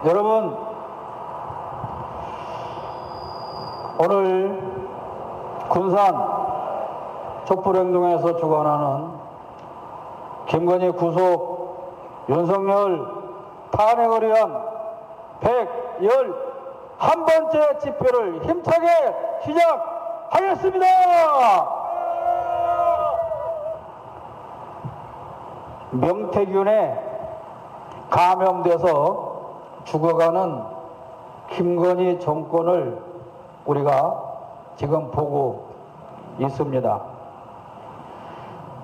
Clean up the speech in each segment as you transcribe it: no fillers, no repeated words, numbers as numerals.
여러분, 오늘 군산 촛불행동에서 주관하는 김건희 구속, 윤석열 탄핵을 위한 111번째 집회를 힘차게 시작하겠습니다. 명태균에 감염돼서 죽어가는 김건희 정권을 우리가 지금 보고 있습니다.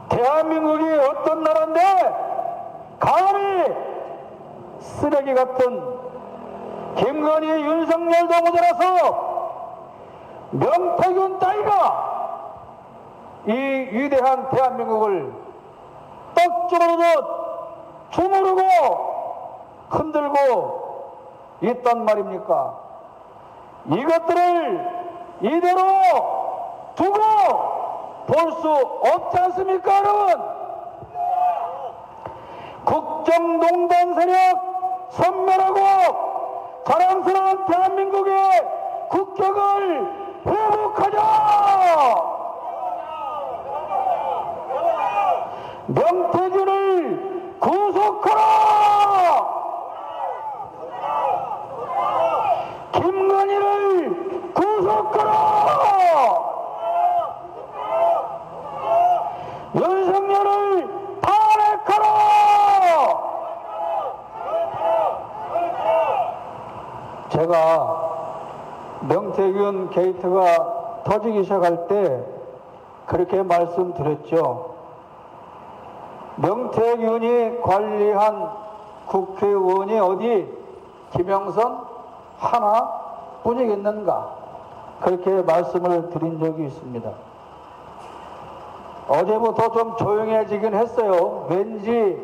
대한민국이 어떤 나라인데 감히 쓰레기 같은 김건희, 윤석열도 모자라서 명태균 따위가 이 위대한 대한민국을 떡주르듯 주무르고 흔들고 있단 말입니까? 이것들을 이대로 두고 볼 수 없지 않습니까, 여러분? 국정농단 세력 섬멸하고 자랑스러운 대한민국의 국격을 회복하자! 명태균을 구속하라! 김건희를 구속하라! 윤석열을 탄핵하라! 제가 명태균 게이트가 터지기 시작할 때 그렇게 말씀드렸죠. 명태균이 관리한 국회의원이 어디 김영선 하나뿐이겠는가, 그렇게 말씀을 드린 적이 있습니다. 어제부터 좀 조용해지긴 했어요. 왠지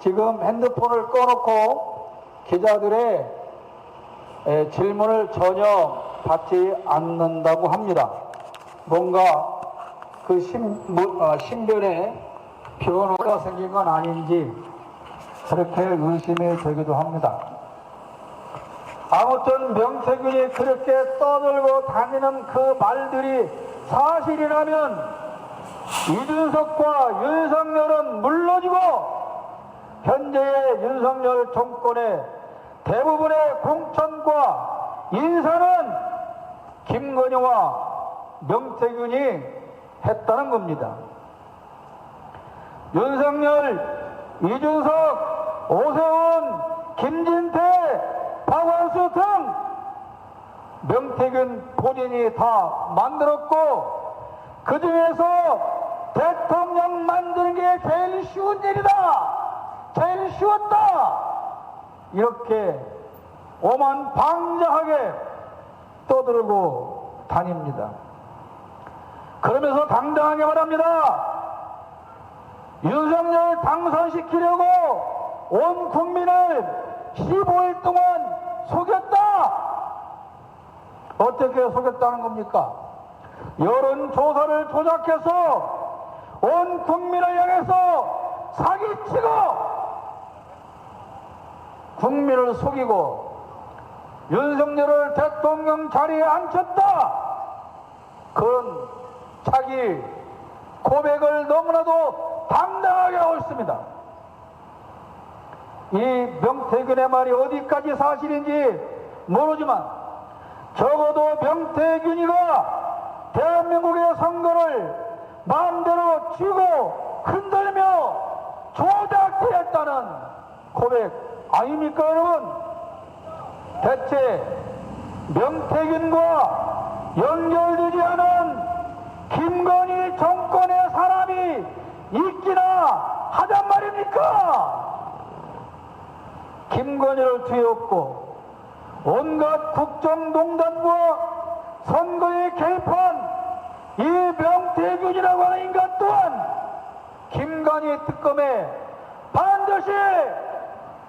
지금 핸드폰을 꺼놓고 기자들의 질문을 전혀 받지 않는다고 합니다. 뭔가 그 신변에 변화가 생긴 건 아닌지 그렇게 의심이 되기도 합니다. 아무튼 명태균이 그렇게 떠들고 다니는 그 말들이 사실이라면 이준석과 윤석열은 물론이고 현재의 윤석열 정권의 대부분의 공천과 인사는 김건희와 명태균이 했다는 겁니다. 윤석열, 이준석, 오세훈, 김진태, 박원수 등 명태균 본인이 다 만들었고, 그 중에서 대통령 만드는 게 제일 쉬운 일이다, 제일 쉬웠다, 이렇게 오만방자하게 떠들고 다닙니다. 그러면서 당당하게 말합니다. 윤석열 당선시키려고 온 국민을 15일 동안 속였다. 어떻게 속였다는 겁니까? 여론조사를 조작해서 온 국민을 향해서 사기치고 국민을 속이고 윤석열을 대통령 자리에 앉혔다. 그런 자기 고백을 너무나도 당당하게 하고 있습니다. 이 명태균의 말이 어디까지 사실인지 모르지만 적어도 명태균이가 대한민국의 선거를 마음대로 쥐고 흔들며 조작했다는 고백 아닙니까, 여러분? 대체 명태균과 연결되지 않은 김건희 정권의 사람이 있기나 하단 말입니까? 김건희를 뒤에 업고 온갖 국정농단과 선거에 개입한 이 명태균이라고 하는 인간 또한 김건희 특검에 반드시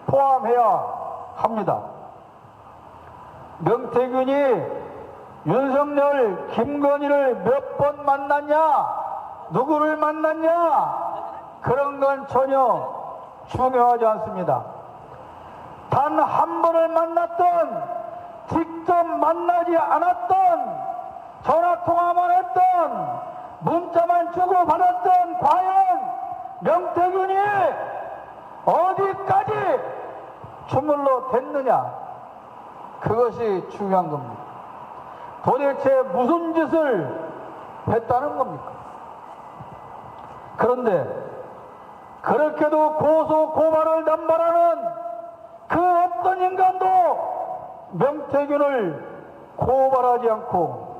포함해야 합니다. 명태균이 윤석열, 김건희를 몇 번 만났냐, 누구를 만났냐, 그런 건 전혀 중요하지 않습니다. 단 한 번을 만났던, 직접 만나지 않았던, 전화통화만 했던, 문자만 주고받았던 과연 명태균이 어디까지 주물러 댔느냐, 그것이 중요한 겁니다. 도대체 무슨 짓을 했다는 겁니까? 그런데 그렇게도 고소 고발을 남발하는 그 어떤 인간도 명태균을 고발하지 않고,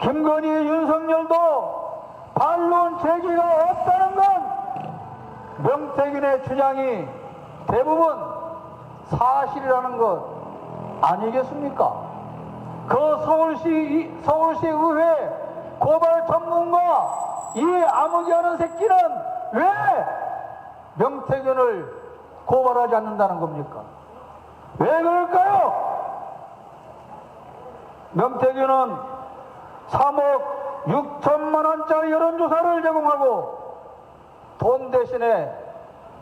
김건희, 윤석열도 반론 제기가 없다는 건 명태균의 주장이 대부분 사실이라는 것 아니겠습니까? 그 서울시 의회 고발 전문가 이 아무개하는 새끼는 왜 명태균을 고발하지 않는다는 겁니까? 왜 그럴까요? 명태균은 3억 6천만 원짜리 여론조사를 제공하고 돈 대신에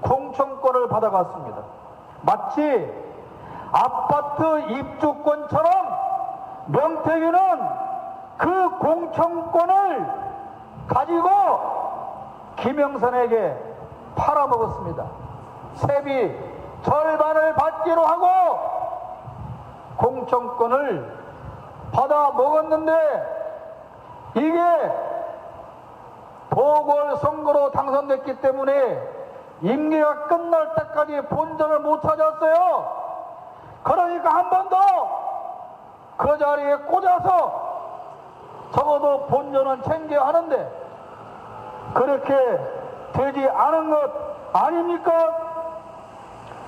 공천권을 받아갔습니다. 마치 아파트 입주권처럼 명태균은 그 공천권을 가지고 김영선에게 팔아먹었습니다. 세비 절반을 받기로 하고 공천권을 받아먹었는데, 이게 보궐선거로 당선됐기 때문에 임기가 끝날 때까지 본전을 못 찾았어요. 그러니까 한 번 더 그 자리에 꽂아서 적어도 본전은 챙겨야 하는데 그렇게 되지 않은 것 아닙니까?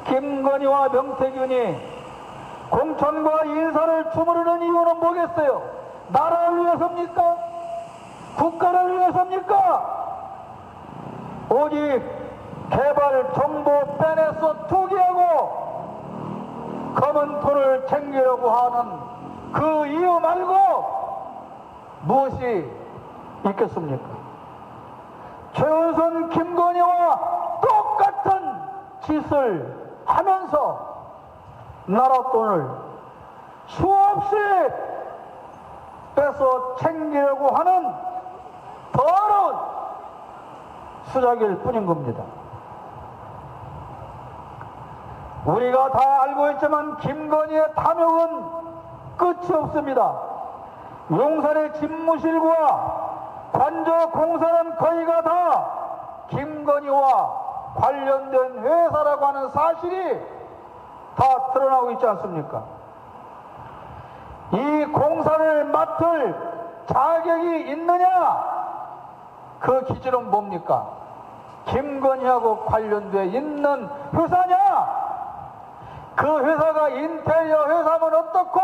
김건희와 명태균이 공천과 인사를 주무르는 이유는 뭐겠어요? 나라를 위해서입니까? 국가를 위해서입니까? 오직 개발 정보 빼내서 투기하고 검은 돈을 챙기려고 하는 그 이유 말고 무엇이 있겠습니까? 최은순, 김건희와 똑같은 짓을 하면서 나라 돈을 수없이 빼서 챙기려고 하는 더러운 수작일 뿐인 겁니다. 우리가 다 알고 있지만 김건희의 탐욕은 끝이 없습니다. 용산의 집무실과 관저 공사는 거의가 다 김건희와 관련된 회사라고 하는 사실이 다 드러나고 있지 않습니까? 이 공사를 맡을 자격이 있느냐? 그 기준은 뭡니까? 김건희하고 관련돼 있는 회사냐? 그 회사가 인테리어 회사면 어떻고,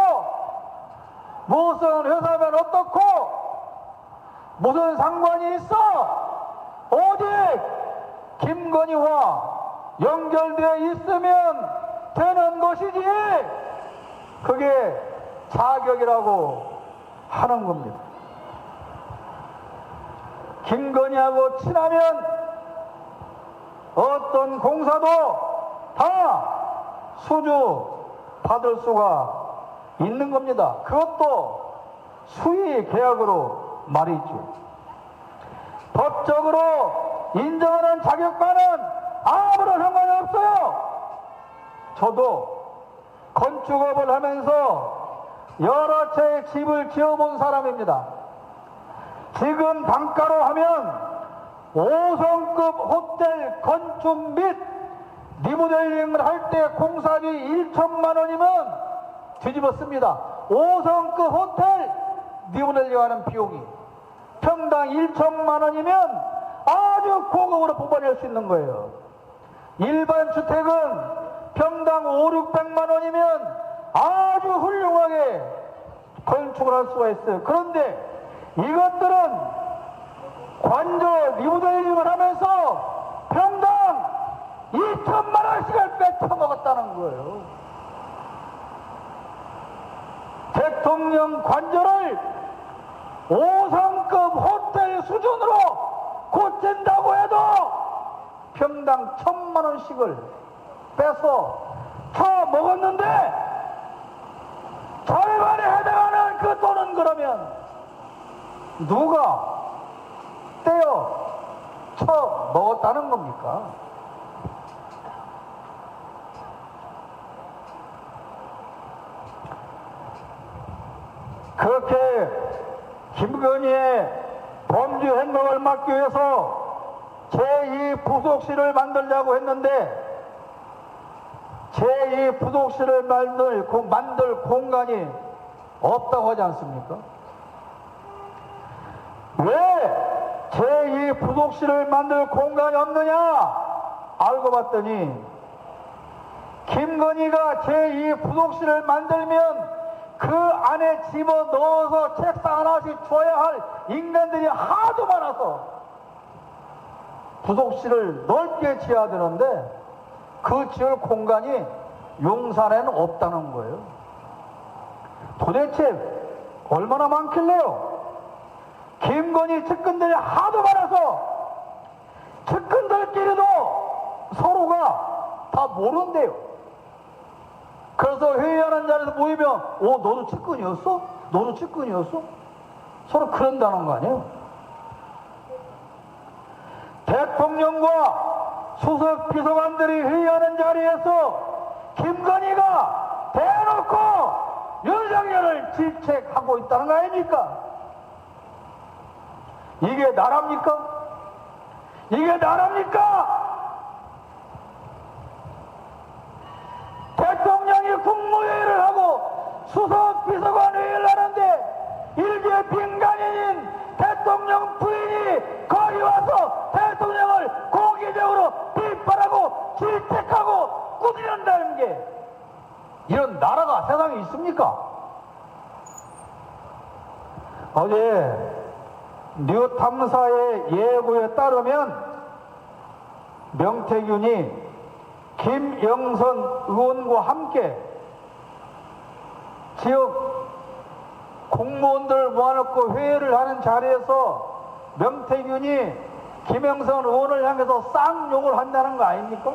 무슨 회사면 어떻고, 무슨 상관이 있어? 오직 김건희와 연결되어 있으면 되는 것이지, 그게 자격이라고 하는 겁니다. 김건희하고 친하면 어떤 공사도 다 수주 받을 수가 있는 겁니다. 그것도 수의 계약으로 말이죠. 법적으로 인정하는 자격과는 아무런 상관이 없어요. 저도 건축업을 하면서 여러 채의 집을 지어본 사람입니다. 지금 단가로 하면 5성급 호텔 건축 및 리모델링을 할 때 공사비 1천만 원이면 뒤집었습니다. 5성급 호텔 리모델링 하는 비용이 평당 1천만 원이면 아주 고급으로 뽑아낼 수 있는 거예요. 일반 주택은 평당 5, 600만 원이면 아주 훌륭하게 건축을 할 수가 있어요. 그런데 이것들은 관저 리모델링을 하면서 평당 2천만 원씩을 뺏어먹었다는 거예요. 대통령 관저를 5성급 호텔 수준으로 고친다고 해도 평당 1,000만 원씩을 빼서 처먹었는데 절반에 해당하는 그 돈은 그러면 누가 떼어 처먹었다는 겁니까? 그렇게 김건희의 범죄 행동을 막기 위해서 제2부속실을 만들자고 했는데 제2부속실을 만들 공간이 없다고 하지 않습니까? 왜 제2부속실을 만들 공간이 없느냐? 알고 봤더니 김건희가 제2부속실을 만들면 그 안에 집어넣어서 책상 하나씩 줘야 할 인간들이 하도 많아서 부속실을 넓게 지어야 되는데 그 지을 공간이 용산에는 없다는 거예요. 도대체 얼마나 많길래요? 김건희 측근들이 하도 많아서 측근들끼리도 서로가 다 모른대요. 그래서 회의하는 자리에서 모이면 너도 측근이었어? 너도 측근이었어? 서로 그런다는 거 아니에요? 대통령과 수석 비서관들이 회의하는 자리에서 김건희가 대놓고 윤석열을 질책하고 있다는 거 아닙니까? 이게 나랍니까? 이게 나랍니까? 대통령이 국무회의를 하고 수석 비서관 회의를 하는데 일개 민간인인 대통령 부인이 거기 와서 대통령을 공개적으로 비판하고 질책하고 꾸짖는다는 게 이런 나라가 세상에 있습니까? 어제 뉴탐사의 예고에 따르면 명태균이 김영선 의원과 함께 지역 공무원들 모아놓고 회의를 하는 자리에서 명태균이 김영선 의원을 향해서 쌍욕을 한다는 거 아닙니까?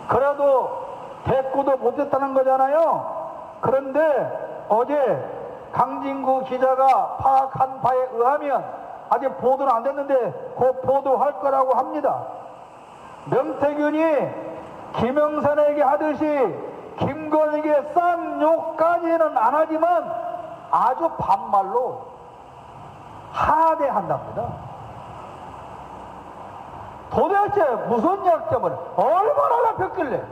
그래도 대꾸도 못했다는 거잖아요. 그런데 어제 강진구 기자가 파악한 바에 의하면 아직 보도는 안 됐는데 곧 보도할 거라고 합니다. 명태균이 김영선에게 하듯이 김건희에게 쌍욕까지는 안 하지만 아주 반말로 하대한답니다. 도대체 무슨 약점을 얼마나 잡혔길래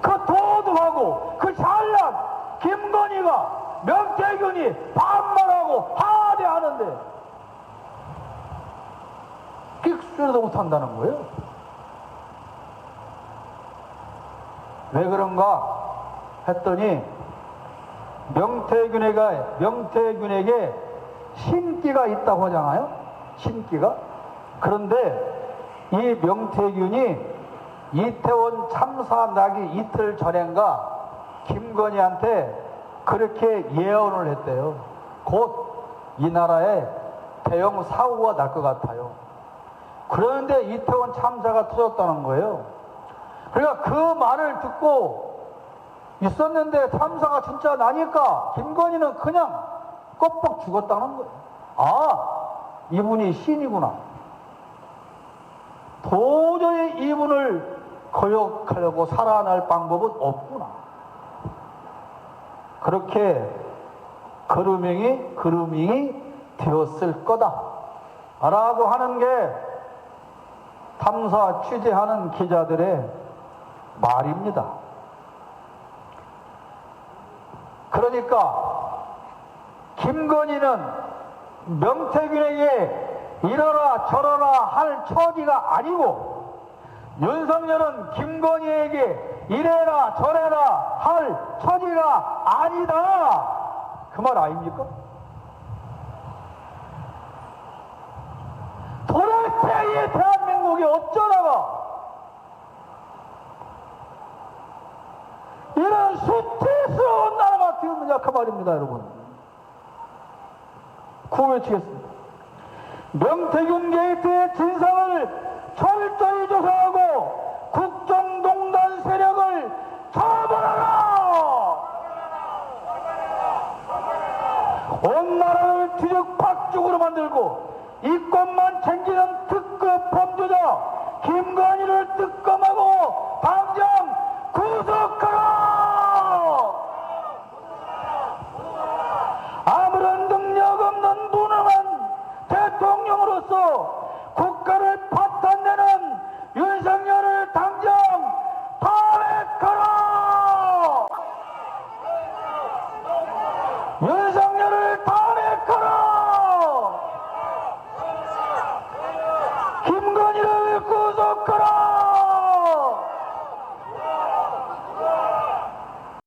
그 도도하고 그 잘난 김건희가 명태균이 반말하고 하대하는데 끽소리도 못한다는 거예요. 왜 그런가 했더니 명태균에게 신기가 있다고 하잖아요. 신기가. 그런데 이 명태균이 이태원 참사 나기 이틀 전인가 김건희한테 그렇게 예언을 했대요. 곧 이 나라에 대형 사고가 날 것 같아요. 그런데 이태원 참사가 터졌다는 거예요. 그러니까 그 말을 듣고 있었는데 참사가 진짜 나니까 김건희는 그냥 껍벅 죽었다는 거예요. 아, 이분이 신이구나. 도저히 이분을 거역하려고 살아날 방법은 없구나. 그렇게 그루밍이 되었을 거다 라고 하는 게 탐사 취재하는 기자들의 말입니다. 그러니까 김건희는 명태균에게 이러라 저러라 할 처지가 아니고 윤석열은 김건희에게 이래라 저래라 할 처지가 아니다. 그 말 아닙니까? 도대체 이 대한민국이 어쩌다가 이런 수치스러운 나라가 되었느냐 그 말입니다, 여러분. 구호외치겠습니다. 명태균 게이트의 진상을 철저히 조사하고 국정농단 세력을 처벌하라! 온 나라를 뒤죽박죽으로 만들고 이권만 챙기는 특급 범죄자 김건희를 특검하고 당장 구속하라! 아무런 능력 없는 무능한 대통령으로서 국가를 파탄내는 윤석열을 당장 탄핵하라! 윤석열을 탄핵하라! 김건희를 구속하라!